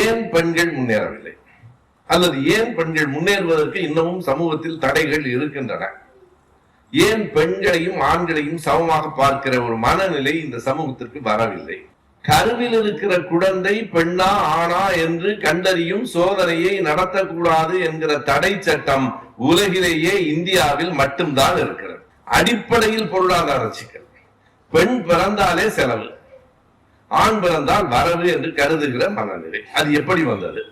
ஏன் பெண்கள் முன்னேறவில்லை அல்லது ஏன் பெண்கள் முன்னேறுவதற்கு இன்னமும் சமூகத்தில் தடைகள் இருக்கின்றன? ஏன் பெண்களையும் ஆண்களையும் சமமாக பார்க்கிற ஒரு மனநிலை இந்த சமூகத்திற்கு வரவில்லை? கருவில் இருக்கிற குழந்தை பெண்ணா ஆணா என்று கண்டறியும் சோதனையை நடத்தக்கூடாது என்கிற தடை சட்டம் உலகிலேயே இந்தியாவில் மட்டும்தான் இருக்கிறது. அடிப்படையில் பொருளாதார சிக்கல். பெண் பிறந்தாலே செலவு, ஆண் பிறந்தால் வரவு என்று கருதுகிற மனநிலை. அது எப்படி வந்தது?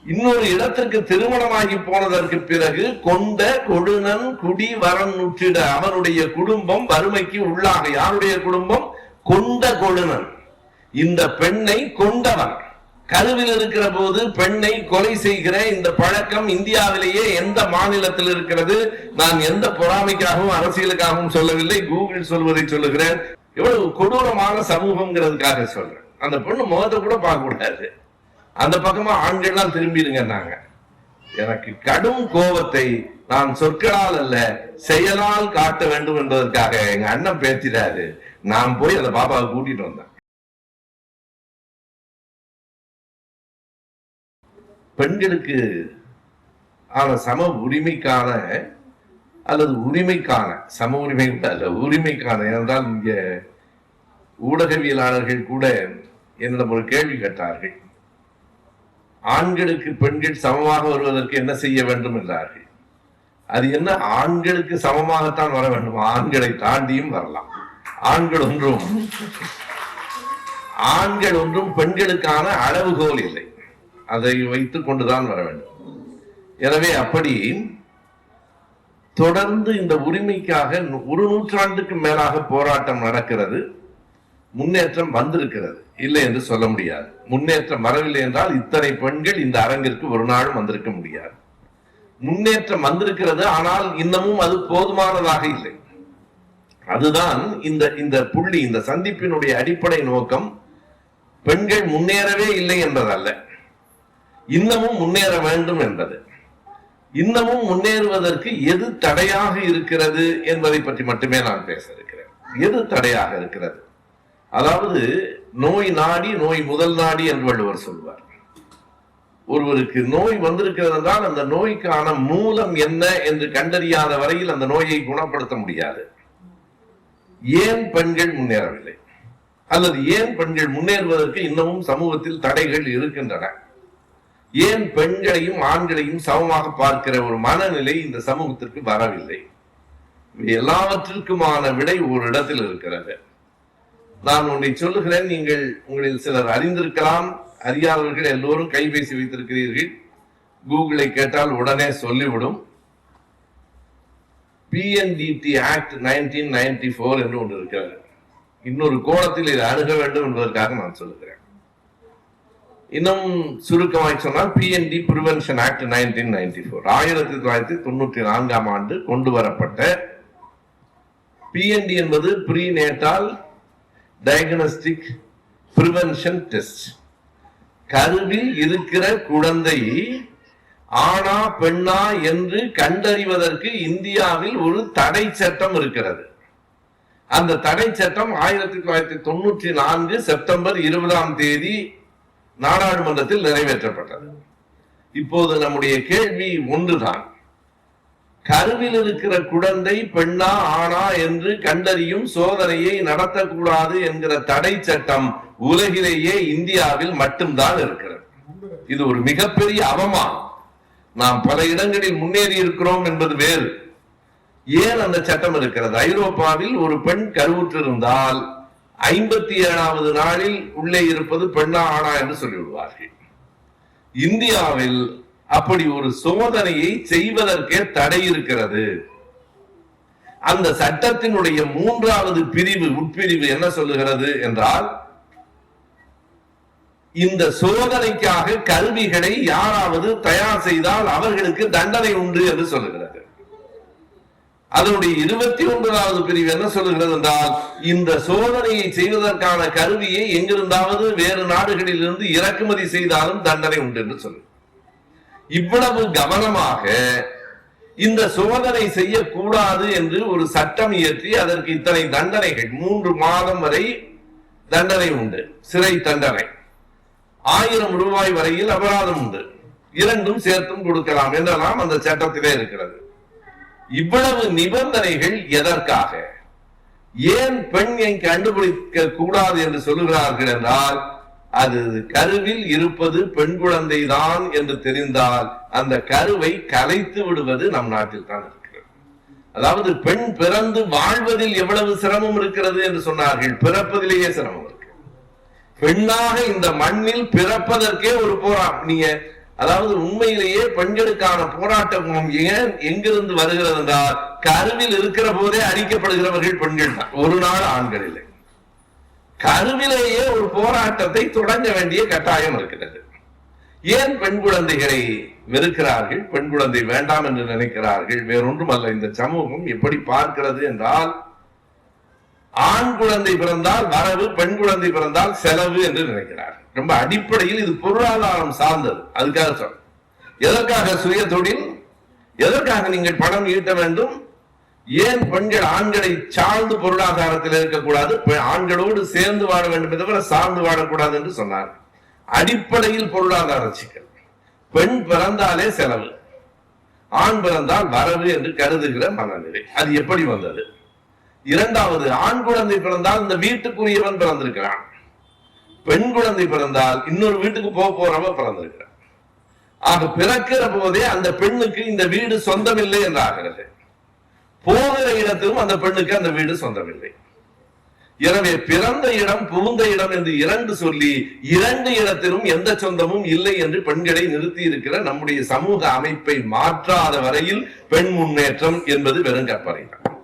இன்னொரு இடத்திற்கு திருமணமாகி போனதற்கு பிறகு கொண்ட கொடுநன் குடி வரன் நுற்றிட அவனுடைய குடும்பம் வறுமைக்கு உள்ளாக. யாருடைய குடும்பம்? கொண்ட கொடுநன். இந்த பெண்ணை கொண்டவன். கருவில் இருக்கிற போது பெண்ணை கொலை செய்கிற இந்த பழக்கம் இந்தியாவிலேயே எந்த மாநிலத்தில் இருக்கிறது? நான் எந்த பொறாமைக்காகவும் அரசியலுக்காகவும் சொல்லவில்லை, கூகுள் சொல்வதை சொல்லுகிறேன். எவ்வளவு கொடூரமான சமூகம்ங்கிறதுக்காக சொல்றேன். அந்த பொண்ணு முகத்தை கூட பார்க்க கூடாது. அந்த பக்கமா ஆண்கள்லாம் திரும்பிடுங்கன்னாங்க. எனக்கு கடும் கோபத்தை நான் சொற்களால் அல்ல செயலால் காட்ட வேண்டும் என்பதற்காக எங்க அண்ணன் பேசிட்டாரு. நான் போய் அந்த பாபாவை கூட்டிட்டு வந்தேன். பெண்களுக்கு ஆன சம உரிமைக்கான அல்லது உரிமைக்கான சம உரிமை அல்ல உரிமைக்கான, ஏனென்றால் இங்க ஊடகவியலாளர்கள் கூட என்னிடம் ஒரு கேள்வி கேட்டார்கள். ஆண்களுக்கு பெண்கள் சமமாக வருவதற்கு என்ன செய்ய வேண்டும் என்றார்கள். அது என்ன, ஆண்களுக்கு சமமாகத்தான் வர வேண்டும், ஆண்களை தாண்டியும் வரலாம். ஆண்கள் ஒன்றும் பெண்களுக்கான அளவுகோல் இல்லை, அதை வைத்துக் கொண்டுதான் வர வேண்டும். எனவே அப்படி தொடர்ந்து இந்த உரிமைக்காக ஒரு நூற்றாண்டுக்கு மேலாக போராட்டம் நடக்கிறது. முன்னேற்றம் வந்திருக்கிறது, இல்லை என்று சொல்ல முடியாது. முன்னேற்றம் வரவில்லை என்றால் இத்தனை பெண்கள் இந்த அரங்கிற்கு ஒரு நாளும் வந்திருக்க முடியாது. முன்னேற்றம் வந்திருக்கிறது, ஆனால் இன்னமும் அது போதுமானதாக இல்லை. அதுதான் இந்த புள்ளி, இந்த சந்திப்பினுடைய அடிப்படை நோக்கம். பெண்கள் முன்னேறவே இல்லை என்பதல்ல, இன்னமும் முன்னேற வேண்டும் என்பது. இன்னமும் முன்னேறுவதற்கு எது தடையாக இருக்கிறது என்பதை பற்றி மட்டுமே நான் பேச இருக்கிறேன். எது தடையாக இருக்கிறது? அதாவது நோய் நாடி நோய் முதல் நாடி என்று வள்ளுவர் சொல்வார். ஒருவருக்கு நோய் வந்திருக்கிறது என்றால் அந்த நோய்க்கான மூலம் என்ன என்று கண்டறியாத வரையில் அந்த நோயை குணப்படுத்த முடியாது. ஏன் பெண்கள் முன்னேறவில்லை அல்லது ஏன் பெண்கள் முன்னேறுவதற்கு இன்னமும் சமூகத்தில் தடைகள் இருக்கின்றன? ஏன் பெண்களையும் ஆண்களையும் சமமாக பார்க்கிற ஒரு மனநிலை இந்த சமூகத்திற்கு வரவில்லை? எல்லாவற்றிற்குமான விடை ஒரு இடத்தில் இருக்கிறது. நான் ஒன்றை சொல்லுகிறேன், நீங்கள் உங்களில் சிலர் அறிந்திருக்கலாம், அறியாதவர்கள் எல்லோரும் கைபேசி வைத்திருக்கிறீர்கள். கூகுளை கேட்டால் உடனே சொல்லிவிடும். PNDT ஆக்ட் 1994 என்று ஒன்று இருக்கிறது. இன்னொரு கோணத்தில் இதை அணுக வேண்டும் என்பதற்காக நான் சொல்லுகிறேன். இன்னும் சுருக்கமாய் சொன்னால் PND பிரிவென்ஷன் ஆக்ட் 1994 1994ஆம் ஆண்டு கொண்டு வரப்பட்ட PND என்பது ப்ரீநேட்டால் டயக்னோஸ்டிக் பிரிவென்ஷன் டெஸ்ட். கருவில் இருக்கிற குழந்தை ஆணா பெண்ணா என்று கண்டறிவதற்கு இந்தியாவில் ஒரு தடை சட்டம் இருக்கிறது. அந்த தடை சட்டம் 1994 செப்டம்பர் 20ஆம் தேதி நாடாளுமன்றத்தில் நிறைவேற்றப்பட்டது. இப்போது நம்முடைய கேள்வி ஒன்றுதான், கருவில் இருக்கிற குழந்தை பெண்ணா ஆணா என்று கண்டறியும் சோதனையை நடத்தக்கூடாது என்கிற தடை சட்டம் உலகிலேயே இந்தியாவில் மட்டும்தான் இருக்கிறது. இது ஒரு மிகப்பெரிய அவமானம். நாம் பல இடங்களில் முன்னேறி இருக்கிறோம் என்பது வேறு. ஏன் அந்த சட்டம் இருக்கிறது? ஐரோப்பாவில் ஒரு பெண் கருவுற்றிருந்தால் 57வது நாளில் உள்ளே இருப்பது பெண்ணா ஆணா என்று சொல்லிவிடுவார்கள். இந்தியாவில் அப்படி ஒரு சோதனையை செய்வதற்கே தடை இருக்கிறது. அந்த சட்டத்தினுடைய 3வது பிரிவு உட்பிரிவு என்ன சொல்லுகிறது என்றால், இந்த சோதனைக்காக கருவிகளை யாராவது தயார் செய்தால் அவர்களுக்கு தண்டனை உண்டு என்று சொல்லுகிறது. அதனுடைய 21வது பிரிவு என்ன சொல்லுகிறது என்றால், இந்த சோதனையை செய்வதற்கான கருவியை எங்கிருந்தாவது வேறு நாடுகளில் இருந்து இறக்குமதி செய்தாலும் தண்டனை உண்டு என்று சொல்லு. இவ்வளவு கவனமாக இந்த சோதனை செய்யக்கூடாது என்று ஒரு சட்டம் இயற்றி அதற்கு இத்தனை தண்டனைகள், 3 மாதம் வரை தண்டனை உண்டு, சிறை தண்டனை. 1000 ரூபாய் வரையில் அபராதம் உண்டு. இரண்டும் சேர்த்தும் கொடுக்கலாம் என்றெல்லாம் அந்த சட்டத்திலே இருக்கிறது. இவ்வளவு நிபந்தனைகள் எதற்காக? ஏன் பெண்ணை கண்டுபிடிக்க கூடாது என்று சொல்லுகிறார்கள் என்றால், அது கருவில் இருப்பது பெண் குழந்தை தான் என்று தெரிந்தால் அந்த கருவை கலைத்து விடுவது நம் நாட்டில் தான் இருக்கிறது. அதாவது பெண் பிறந்து வாழ்வதில் எவ்வளவு சிரமம் இருக்கிறது என்று சொன்னார்கள், பிறப்பதிலேயே சிரமம் இருக்கு. பெண்ணாக இந்த மண்ணில் பிறப்பதற்கே ஒரு போராட்டம். நீங்க அதாவது உண்மையிலேயே பெண்களுக்கான போராட்டம் ஏன் எங்கிருந்து வருகிறது என்றால், கருவில் இருக்கிற போதே அழிக்கப்படுகிறவர்கள் பெண்கள் தான், ஒரு நாள் ஆண்கள் இல்லை. கருவிலேயே ஒரு போராட்டத்தை தொடங்க வேண்டிய கட்டாயம் இருக்கிறது. ஏன் பெண் குழந்தைகளை வெறுக்கிறார்கள், பெண் குழந்தை வேண்டாம் என்று நினைக்கிறார்கள்? வேறொன்றும் அல்ல, இந்த சமூகம் எப்படி பார்க்கிறது என்றால், ஆண் குழந்தை பிறந்தால் வரவு, பெண் குழந்தை பிறந்தால் செலவு என்று நினைக்கிறார். ரொம்ப அடிப்படையில் இது பொருளாதாரம் சார்ந்தது. அதுக்காக சொல்ல, எதற்காக சுய தொழில், எதற்காக நீங்கள் பணம் ஈட்ட வேண்டும்? ஏன் பெண்கள் ஆண்களை சார்ந்து பொருளாதாரத்தில் இருக்கக்கூடாது, ஆண்களோடு சேர்ந்து வாழ வேண்டும் தவிர சார்ந்து வாழக்கூடாது என்று சொன்னார். அடிப்படையில் பொருளாதார சிக்கல். பெண் பிறந்தாலே செலவு, ஆண் பிறந்தால் வரவு என்று கருதுகிற மனநிலை. அது எப்படி வந்தது? இரண்டாவது, ஆண் குழந்தை பிறந்தால் இந்த வீட்டுக்குரியவன் பிறந்திருக்கிறான், பெண் குழந்தை பிறந்தால் இன்னொரு வீட்டுக்கு போறவ பிறந்திருக்கிறான். ஆக பிறக்கிற போதே அந்த பெண்ணுக்கு இந்த வீடு சொந்தமில்லை என்றாகிறது. போகிற இடத்திலும் அந்த பெண்ணுக்கு அந்த வீடு சொந்தமில்லை. எனவே பிறந்த இடம் புகுந்த இடம் என்று இரண்டு சொல்லி, இரண்டு இடத்திலும் எந்த சொந்தமும் இல்லை என்று பெண்களை நிறுத்தி இருக்கிற நம்முடைய சமூக அமைப்பை மாற்றாத வரையில் பெண் முன்னேற்றம் என்பது வெறும் கற்பனை தான்.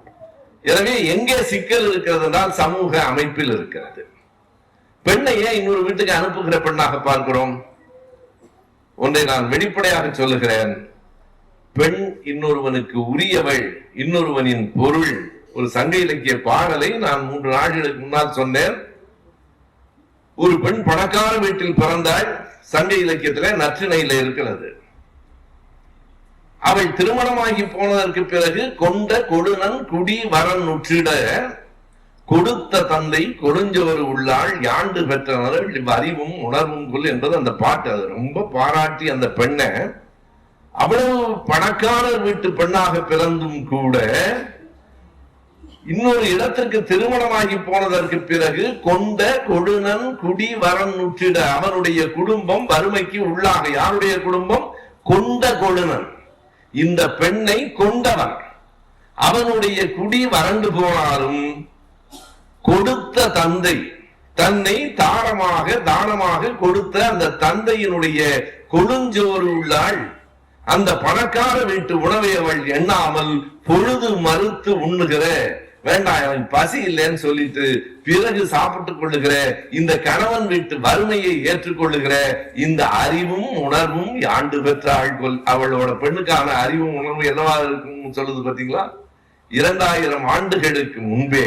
எனவே எங்கே சிக்கல் இருக்கிறது என்றால் சமூக அமைப்பில் இருக்கிறது. பெண்ணையே இன்னொரு வீட்டுக்கு அனுப்புகிற பெண்ணாக பார்க்கிறோம். ஒன்றை நான் வெளிப்படையாக சொல்லுகிறேன், பெண் இன்னொருவனுக்கு உரியவள், இன்னொருவனின் பொருள். ஒரு சங்க இலக்கிய பாடலை நான் 3 நாட்களுக்கு முன்னால் சொன்னேன். ஒரு பெண் பணக்கார வீட்டில் பிறந்தாள், சங்க இலக்கியத்திலே நற்றிணையில இருக்கிறது. அவள் திருமணமாகி போனதற்கு பிறகு கொண்ட கொடுநன் குடி வரன் உற்றிட கொடுத்த தந்தை கொடுஞ்சோறு உள்ளாள் யாண்டு பெற்றனர் அறிவும் உணர்வும் கொள் என்பது அந்த பாட்டு. அது ரொம்ப பாராட்டி அந்த பெண்ணை, அவ்வளவு பணக்காரர் வீட்டு பெண்ணாக பிறந்தும் கூட இன்னொரு இடத்திற்கு திருமணமாகி போனதற்கு பிறகு கொண்ட கொடுநன் குடி வரன் உற்றிட, அவனுடைய குடும்பம் வறுமைக்கு உள்ளாக. யாருடைய குடும்பம்? கொண்ட கொடுநன், இந்த பெண்ணை கொண்டவன். அவனுடைய குடி வறண்டு போனாலும் கொடுத்த தந்தை, தன்னை தானமாக கொடுத்த அந்த தந்தையினுடைய கொடுஞ்சோறு உள்ளாள். அந்த பணக்கார வீட்டு உணவை அவள் எண்ணாமல் பொழுது மறுத்து உண்ணுகிற, வேண்டாம் எனக்கு பசி இல்லைன்னு சொல்லிட்டு பிறகு சாப்பிட்டுக் கொள்ளுகிற இந்த கணவன் வீட்டு வறுமையை ஏற்றுக்கொள்ளுகிற இந்த அறிவும் உணர்வும் யாண்டு பெற்றாள். அவளோட பெண்ணுக்கான அறிவும் உணர்வும் என்னவா இருக்கும் சொல்லுது பாத்தீங்களா? 2000 ஆண்டுகளுக்கு முன்பே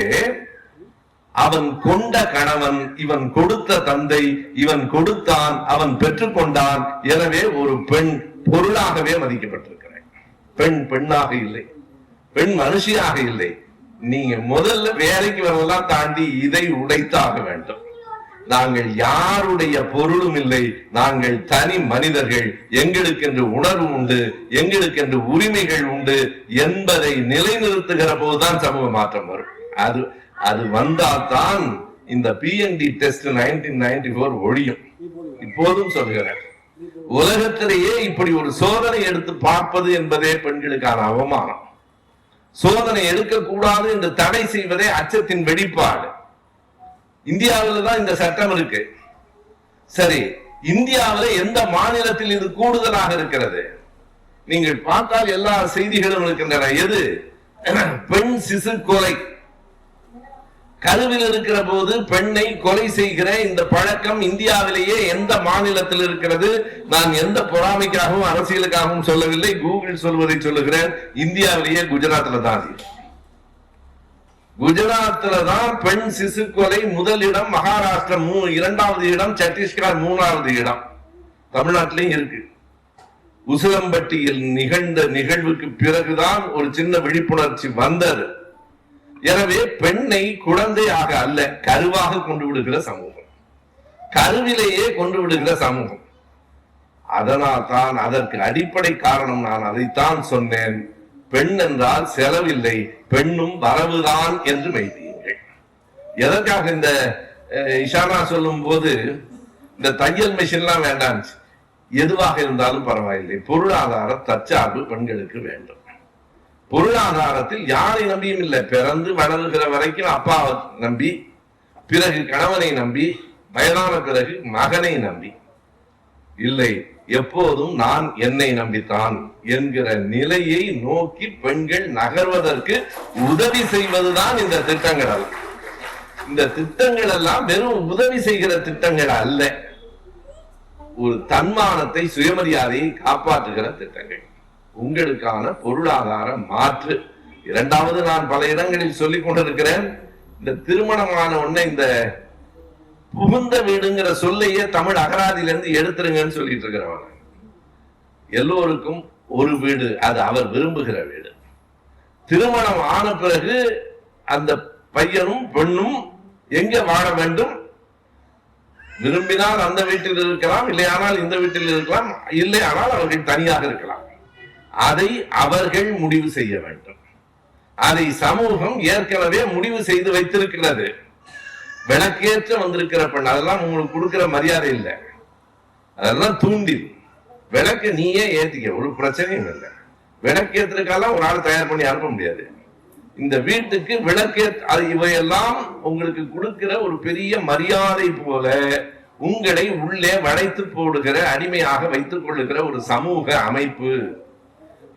அவன் கொண்ட கணவன், இவன் கொடுத்த தந்தை, இவன் கொடுத்தான், அவன் பெற்றுக்கொண்டான். எனவே ஒரு பெண் பொருளாகவே மதிக்கப்பட்டிருக்கிறார். பெண் பெண்ணாக இல்லை, பெண் மனுஷியாக இல்லை. நீங்க முதல்ல வேலைக்கு வரலாம் தாண்டி இதை உடைத்தாக வேண்டும். நாங்கள் யாருடைய பொருளும் இல்லை, நாங்கள் தனி மனிதர்கள், எங்களுக்கு என்று உணர்வு உண்டு, எங்களுக்கு என்று உரிமைகள் உண்டு என்பதை நிலைநிறுத்துகிற போதுதான் சமூக மாற்றம் வரும். அது வந்தால்தான் இந்த PND டெஸ்ட் 1994 ஒழியும். இப்போதும் சொல்கிறேன், உலகத்திலேயே இப்படி ஒரு சோதனை எடுத்து பார்ப்பது என்பதே பெண்களுக்கான அவமானம். சோதனை எடுக்கக்கூடாது என்று தடை செய்வதே அச்சத்தின் வெளிப்பாடு. இந்தியாவில் தான் இந்த சட்டம் இருக்கு. சரி, இந்தியாவில் எந்த மாநிலத்தில் இது கூடுதலாக இருக்கிறது? நீங்கள் பார்த்தால் எல்லா செய்திகளும் இருக்கின்றன. எது? பெண் சிசு கொலை. கருவில் இருக்கிற போது பெண்ணை கொலை செய்கிற இந்த பழக்கம் இந்தியாவிலேயே எந்த மாநிலத்தில் இருக்கிறது? நான் எந்த பொறாமைக்காகவும் அரசியலுக்காகவும் சொல்லவில்லை, கூகுள் சொல்வதை சொல்லுகிறேன். இந்தியாவிலேயே குஜராத்ல தான். குஜராத்ல தான் பெண் சிசு கொலை முதலிடம், மகாராஷ்டிரா 2வது இடம், சத்தீஸ்கர் 3வது இடம். தமிழ்நாட்டிலையும் இருக்கு. உசிலம்பட்டியில் நிகழ்ந்த நிகழ்வுக்கு பிறகுதான் ஒரு சின்ன விழிப்புணர்ச்சி வந்தது. எனவே பெண்ணை குழந்தையாக அல்ல, கருவாக கொண்டு விடுகிற சமூகம். கருவிலேயே கொண்டு விடுகிற சமூகம். அதனால் தான் அதற்கு அடிப்படை காரணம் நான் அதைத்தான் சொன்னேன். பெண் என்றால் செலவில்லை, பெண்ணும் வரவுதான் என்று மெய்தியுங்கள். எதற்காக இந்த இஷானா சொல்லும் போது இந்த தையல் மிஷின்லாம் வேண்டாம், எதுவாக இருந்தாலும் பரவாயில்லை, பொருளாதார தற்சார்பு பெண்களுக்கு வேண்டும். பொருளாதாரத்தில் யாரை நம்பியும் இல்லை. பிறந்து வளர்கிற வரைக்கும் அப்பாவை நம்பி, பிறகு கணவனை நம்பி, வயதான பிறகு மகனை நம்பி இல்லை, எப்போதும் நான் என்னை நம்பித்தான் என்கிற நிலையை நோக்கி பெண்கள் நகர்வதற்கு உதவி செய்வதுதான் இந்த திட்டங்கள் அல்ல. இந்த திட்டங்கள் எல்லாம் வெறும் உதவி செய்கிற திட்டங்கள் அல்ல, ஒரு தன்மானத்தை, சுயமரியாதையை காப்பாற்றுகிற திட்டங்கள், உங்களுக்கான பொருளாதார மாற்று. இரண்டாவது, நான் பல இடங்களில் சொல்லிக் கொண்டிருக்கிறேன், இந்த திருமணமான உடனே இந்த புகுந்த வீடுங்கிற சொல்லையே தமிழ் அகராதியிலிருந்து எடுத்துருங்கன்னு சொல்லிட்டு இருக்கிறவங்க. எல்லோருக்கும் ஒரு வீடு, அது அவர் விரும்புகிற வீடு. திருமணம் ஆன பிறகு அந்த பையனும் பெண்ணும் எங்க வாழ வேண்டும், விரும்பினால் அந்த வீட்டில் இருக்கலாம், இல்லையானால் இந்த வீட்டில் இருக்கலாம், இல்லையானால் அவர்கள் தனியாக இருக்கலாம். அதை அவர்கள் முடிவு செய்ய வேண்டும். அதை சமூகம் ஏற்கனவே முடிவு செய்து வைத்திருக்கிறது. விளக்கேற்ற வந்திருக்கிற பெண், அதெல்லாம் உங்களுக்கு கொடுக்கிற மரியாதை இல்லை, அதெல்லாம் தூண்டி. விளக்கு நீயே ஏத்திக்க, ஒரு பிரச்சனையும் இல்லை. விளக்கேற்றுக்காலாம் ஒரு ஆள் தயார் பண்ணி அனுப்ப முடியாது. இந்த வீட்டுக்கு இவையெல்லாம் உங்களுக்கு கொடுக்கிற ஒரு பெரிய மரியாதை போல உங்களை உள்ளே வளைத்து போடுகிற, அடிமையாக வைத்துக் கொள்ளுகிற ஒரு சமூக அமைப்பு.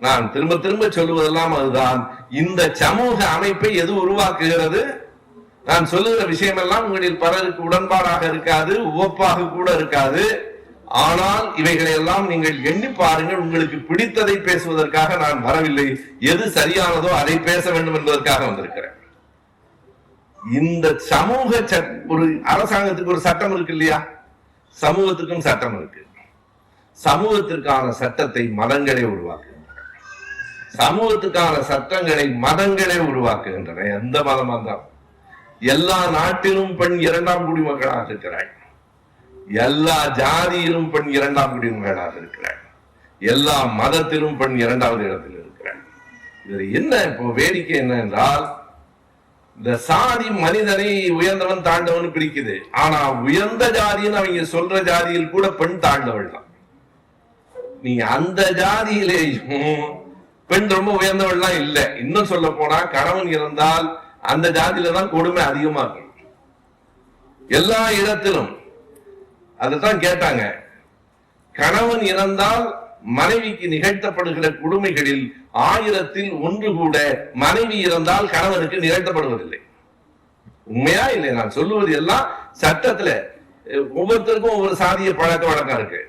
நான் திரும்ப திரும்ப சொல்லுவதெல்லாம் அதுதான். இந்த சமூக அமைப்பை எது உருவாக்குகிறது? நான் சொல்லுகிற விஷயமெல்லாம் உங்களில் பலருக்கு உடன்பாடாக இருக்காது, உவப்பாக கூட இருக்காது. ஆனால் இவைகளை எல்லாம் நீங்கள் எண்ணி பாருங்கள். உங்களுக்கு பிடித்ததை பேசுவதற்காக நான் வரவில்லை, எது சரியானதோ அதை பேச வேண்டும் என்பதற்காக வந்திருக்கிறேன். இந்த சமூக ஒரு அரசாங்கத்துக்கு ஒரு சட்டம் இருக்கு இல்லையா, சமூகத்துக்கும் சட்டம் இருக்கு. சமூகத்திற்கான சட்டத்தை மதங்களே உருவாக்குகின்றன, சமூகத்துக்கான சட்டங்களை மதங்களே உருவாக்குகின்றன. எந்த மதமா இருந்தாலும். எல்லா நாட்டிலும் பெண் இரண்டாம் குடிமக்களாக இருக்கிறாள், எல்லா ஜாதியிலும் பெண் இரண்டாம் குடிமகளாக இருக்கிறாள், எல்லா மதத்திலும் பெண் இரண்டாவது இடத்தில் இருக்கிறாள். இது என்ன இப்போ வேடிக்கை என்ன என்றால், இந்த சாதி மனிதனை உயர்ந்தவன் தாழ்ந்தவன் பிரிக்குது. ஆனா உயர்ந்த ஜாதின்னு அவங்க சொல்ற ஜாதியில் கூட பெண் தாழ்ந்தவள் தான். நீங்க அந்த ஜாதியிலேயும் பெண் ரொம்ப உயர்ந்தவள்லாம் இல்லை. இன்னும் சொல்ல போனா கணவன் இருந்தால் அந்த ஜாதியில தான் கொடுமை அதிகமா இருக்கும். எல்லா இடத்திலும் அதுதான் கேட்டாங்க. கணவன் இறந்தால் மனைவிக்கு நிகழ்த்தப்படுகிற கொடுமைகளில் 1000ல் 1 கூட மனைவி இறந்தால் கணவனுக்கு நிகழ்த்தப்படுவதில்லை. உண்மையா இல்லை? நான் சொல்லுவது எல்லாம் சட்டத்துல. ஒவ்வொருத்தருக்கும் ஒவ்வொரு சாதிய பழக்க வழக்கம் இருக்கு.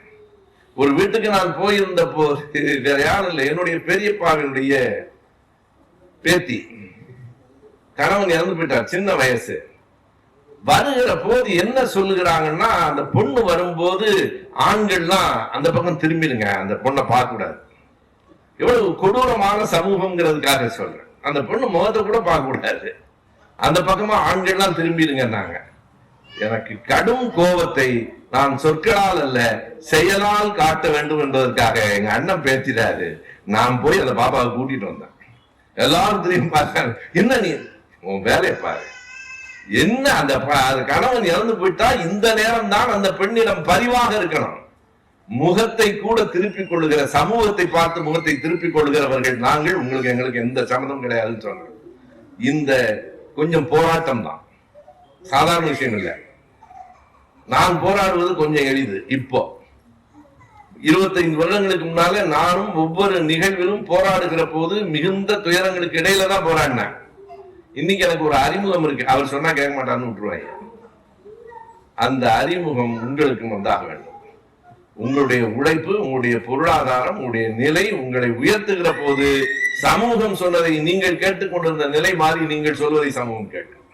ஒரு வீட்டுக்கு நான் போயிருந்த போது, வேற யாரும் இல்லை, என்னுடைய பெரியப்பாவினுடைய பேத்தி, கணவன் இறந்து போயிட்டார், சின்ன வயசு. வருகிற போது என்ன சொல்லுகிறாங்கன்னா, அந்த பொண்ணு வரும்போது ஆண்கள்லாம் அந்த பக்கம் திரும்பிடுங்க, அந்த பொண்ணை பார்க்க கூடாது. எவ்வளவு கொடூரமான சமூகம்ங்கிறதுக்காக சொல்றேன். அந்த பொண்ணு முகத்தை கூட பார்க்க கூடாது, அந்த பக்கமா ஆண்கள்லாம் திரும்பிடுங்கன்னாங்க. எனக்கு கடும் கோபத்தை நான் சொற்களால் அல்ல செயலால் காட்ட வேண்டும் என்பதற்காக எங்க அண்ணன் பேசிட்டாரு. நான் போய் அந்த பாப்பாவை கூட்டிட்டு வந்தேன். எல்லாரும் திரும்பி பார்த்தாங்க, என்ன நீ உன் வேலையை பாரு, என்ன அந்த கணவன் இறந்து போயிட்டா இந்த நேரம் தான் அந்த பெண்ணிடம் பரிவாக இருக்கணும். முகத்தை கூட திருப்பிக் கொள்ளுகிற, சமூகத்தை பார்த்து முகத்தை திருப்பிக் கொள்ளுகிறவர்கள் நாங்கள். உங்களுக்கு எங்களுக்கு எந்த சம்மதம் கிடையாதுன்னு சொன்னோம். இந்த கொஞ்சம் போராட்டம் தான், சாதாரண விஷயம் இல்லை. நான் போராடுவது கொஞ்சம் எளிது. இப்போ 25 வருடங்களுக்கு முன்னால நானும் ஒவ்வொரு நிகழ்விலும் போராடுகிற போது மிகுந்த துயரங்களுக்கு இடையில தான் போராடினேன். இன்னைக்கு எனக்கு ஒரு அறிமுகம் இருக்கு, அவர் சொன்னா கேட்க மாட்டான்னு விட்டுருவாங்க. அந்த அறிமுகம் உங்களுக்கும் வந்தாக வேண்டும். உங்களுடைய உழைப்பு, உங்களுடைய பொருளாதாரம், உங்களுடைய நிலை உங்களை உயர்த்துகிற போது சமூகம் சொன்னதை நீங்கள் கேட்டுக்கொண்டிருந்த நிலை மாறி நீங்கள் சொல்வதை சமூகம் கேட்கும்.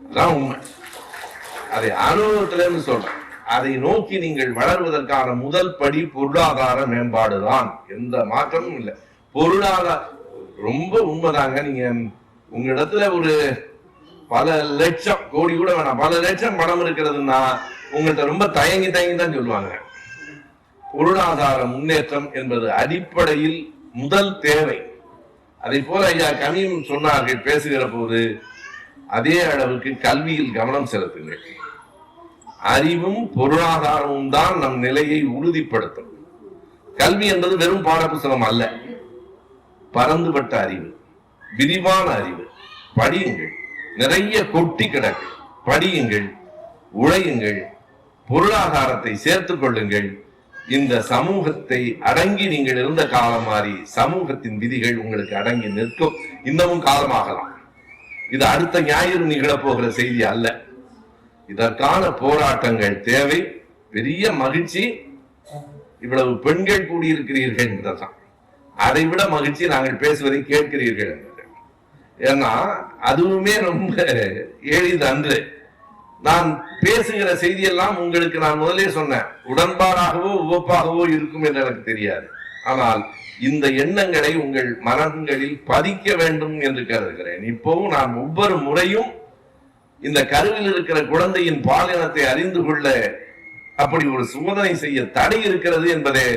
அதான் உண்மை. அதை அனுபவத்திலிருந்து சொல்றேன். அதை நோக்கி நீங்கள் வளர்வதற்கான முதல் படி பொருளாதார மேம்பாடுதான். எந்த மாற்றமும் இல்லை. பொருளாதார ரொம்ப உண்மைதாங்க. நீங்க உங்க இடத்துல ஒரு பல லட்சம், கோடி கூட வேணாம், பல லட்சம் பணம் இருக்கிறதுன்னா உங்கள்கிட்ட ரொம்ப தயங்கி தான் சொல்லுவாங்க. பொருளாதார முன்னேற்றம் என்பது அடிப்படையில் முதல் தேவை. அதை போல ஐயா கனியும் சொன்னார்கள் பேசுகிற போது, அதே அளவுக்கு கல்வியில் கவனம் செலுத்துங்கள். அறிவும் பொருளாதாரமும் தான் நம் நிலையை உறுதிப்படுத்தும். கல்வி என்பது வெறும் பாடப்புத்தகம் அல்ல, பரந்துபட்ட அறிவு, விரிவான அறிவு. படியுங்கள், நிறைய கொட்டி கிடக்கு, படியுங்கள், உழையுங்கள், பொருளாதாரத்தை சேர்த்துக் கொள்ளுங்கள். இந்த சமூகத்தை அடங்கி நீங்கள் இருந்த காலம் மாறி சமூகத்தின் விதிகள் உங்களுக்கு அடங்கி நிற்கும். இன்னமும் காலமாகலாம். இது அடுத்த ஞாயிறு நிகழப்போகிற செய்தி அல்ல. இதற்கான போராட்டங்கள் தேவை. பெரிய மகிழ்ச்சி இவ்வளவு பெண்கள் கூடியிருக்கிறீர்கள் என்றதான். அதை விட மகிழ்ச்சி நாங்கள் பேசுவதை கேட்கிறீர்கள் என்பது. ஏன்னா அதுவுமே ரொம்ப எளிதன்று. நான் பேசுகிற செய்தியெல்லாம் உங்களுக்கு நான் முதலே சொன்னேன், உடன்பாடாகவோ உவப்பாகவோ இருக்கும் என்று எனக்கு தெரியாது. ஆனால் இந்த எண்ணங்களை உங்கள் மனங்களில் பதிக்க வேண்டும் என்று கருதுகிறேன். இப்போவும் நான் ஒவ்வொரு முறையும் இந்த கருவில் இருக்கிற குழந்தையின் பாலினத்தை அறிந்து கொள்ள அப்படி ஒரு சோதனை செய்ய தடை இருக்கிறது என்பதே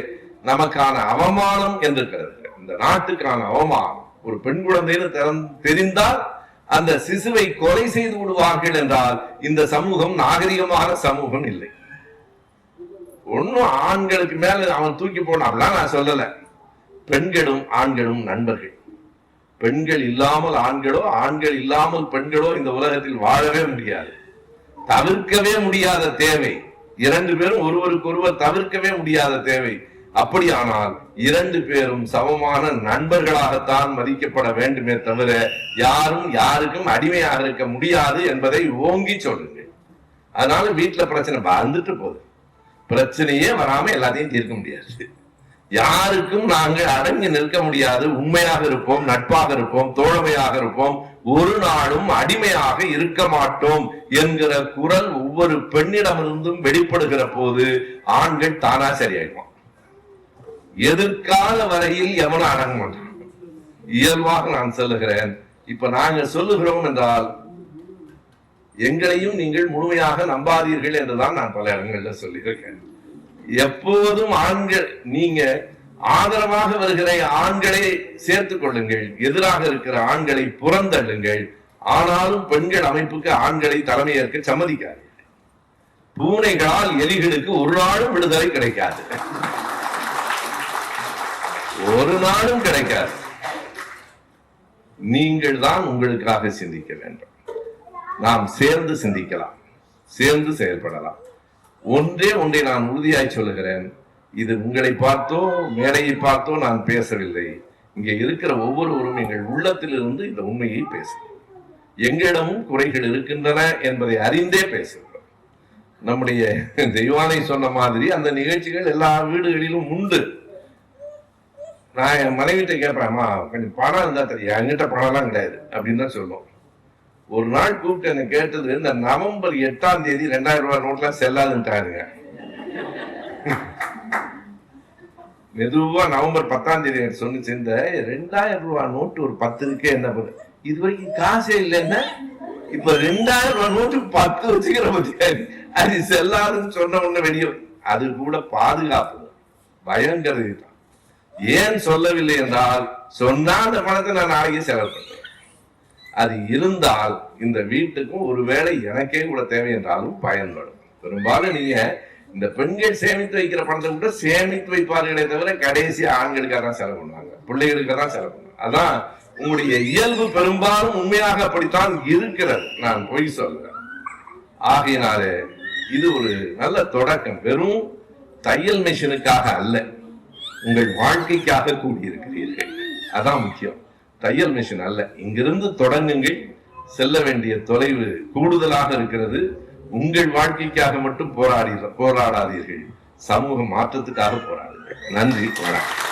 நமக்கான அவமானம் என்று கருதுகிறேன். இந்த நாட்டுக்கான அவமானம். ஒரு பெண் குழந்தைன்னு தெரிந்தால் அந்த சிசுவை கொலை செய்து விடுவார்கள் என்றால் இந்த சமூகம் நாகரிகமான சமூகம் இல்லை. ஒன்னும் ஆண்களுக்கு மேல அவன் தூக்கி போனாப்லாம் நான் சொல்லல. பெண்களும் ஆண்களும் நண்பர்கள். பெண்கள் இல்லாமல் ஆண்களோ, ஆண்கள் இல்லாமல் பெண்களோ இந்த உலகத்தில் வாழவே முடியாது. தவிர்க்கவே முடியாத தேவை. இரண்டு பேரும் ஒருவருக்கொருவர் தவிர்க்கவே முடியாத தேவை. அப்படியானால் இரண்டு பேரும் சமமான நண்பர்களாகத்தான் மதிக்கப்பட வேண்டுமே தவிர யாரும் யாருக்கும் அடிமையாக இருக்க முடியாது என்பதை ஓங்கி சொல்லுங்கள். அதனால வீட்டுல பிரச்சனை வந்துட்டு போகுது. பிரச்சனையே வராம எல்லாத்தையும் தீர்க்க முடியாது. யாருக்கும் நாங்கள் அடங்கி நிற்க முடியாது. உண்மையாக இருப்போம், நட்பாக இருப்போம், தோழமையாக இருப்போம், ஒரு நாளும் அடிமையாக இருக்க மாட்டோம் என்கிற குரல் ஒவ்வொரு பெண்ணிடமிருந்தும் வெளிப்படுகிற போது ஆண்கள் தானா சரியாயிடுவான். எதிர்கால வரையில் எவனும் அடங்க மாட்டான். இயல்பாக நான் சொல்லுகிறேன். இப்ப நாங்கள் சொல்லுகிறோம் என்றால் எங்களையும் நீங்கள் முழுமையாக நம்பாதீர்கள் என்றுதான் நான் பல இடங்கள்ல சொல்லியிருக்கேன். எப்போதும் ஆண்கள், நீங்க ஆதரவாக வருகிற ஆண்களை சேர்த்துக் கொள்ளுங்கள், எதிராக இருக்கிற ஆண்களை புறந்தள்ளுங்கள். ஆனாலும் பெண்கள் அமைப்புக்கு ஆண்களை தலைமையேற்க சம்மதிக்காது. பூனைகளால் எலிகளுக்கு ஒரு நாளும் விடுதலை கிடைக்காது, ஒரு நாளும் கிடைக்காது. நீங்கள் தான் உங்களுக்காக சிந்திக்க வேண்டும். நாம் சேர்ந்து சிந்திக்கலாம், சேர்ந்து செயல்படலாம். ஒன்றே ஒன்றை நான் உறுதியாய் சொல்லுகிறேன். இது உங்களை பார்த்தோ மேடையை பார்த்தோ நான் பேசவில்லை. இங்கே இருக்கிற ஒவ்வொருவரும் எங்கள் உள்ளத்திலிருந்து இந்த உண்மையை பேசுகிறோம். எங்களிடமும் குறைகள் இருக்கின்றன என்பதை அறிந்தே பேசுகிறோம். நம்முடைய தெய்வானை சொன்ன மாதிரி அந்த நிகழ்ச்சிகள் எல்லா வீடுகளிலும் உண்டு. நான் என் மனைவிட்ட கேட்பேன்மா, கொஞ்சம் பணம் இருந்தா தெரியும், என்கிட்ட பணம்லாம் கிடையாது அப்படின்னு தான் சொல்லுவோம். ஒரு நாள் கூப்பிட்டு என்ன கேட்டது, இந்த நவம்பர் 8ஆம் தேதி 2000 ரூபாய் நோட்லாம் செல்லாதுன்ட்டாருங்க. மெதுவா நவம்பர் 10ஆம் தேதி சொன்னிச்சு, இந்த 2000 ரூபாய் நோட்டு ஒரு 10 இருக்கே என்ன பண்ணு, இது வரைக்கும் காசே இல்லைன்னா இப்ப 2000 ரூபாய் நோட்டு 10 வச்சுக்கிற பத்தியா, அது செல்லாதுன்னு சொன்ன உடனே வெளியே. அது கூட பாதுகாப்பு பயங்கிறது தான். ஏன் சொல்லவில்லை என்றால், சொன்னா அந்த பணத்தை நான் நாளைக்கு செலவு பண்றேன். அது இருந்தால் இந்த வீட்டுக்கும் ஒருவேளை எனக்கே கூட தேவை என்றாலும் பயன்படும். பெரும்பாலும் நீங்க இந்த பெண்கள் சேமித்து வைக்கிற பணத்தை கூட சேமித்து வைப்பார்களே தவிர கடைசியா ஆண்களுக்காக தான் செலவு பண்ணுவாங்க, பிள்ளைகளுக்காக தான் செலவு பண்ணுவாங்க. அதான் உங்களுடைய இயல்பு பெரும்பாலும் உண்மையாக அப்படித்தான் இருக்கிறது. நான் பொய் சொல்றேன். ஆகையினாலே இது ஒரு நல்ல தொடக்கம். வெறும் தையல் மிஷினுக்காக அல்ல, உங்கள் வாழ்க்கைக்காக கூடியிருக்கிறீர்கள். அதான் முக்கியம். தையல் மிஷின் அல்ல. இங்கிருந்து தொடங்குங்கள். செல்ல வேண்டிய தொலைவு கூடுதலாக இருக்கிறது. உங்கள் வாழ்க்கைக்காக மட்டும் போராடாதீர்கள், சமூக மாற்றத்துக்காக போராடுங்கள். நன்றி, வணக்கம்.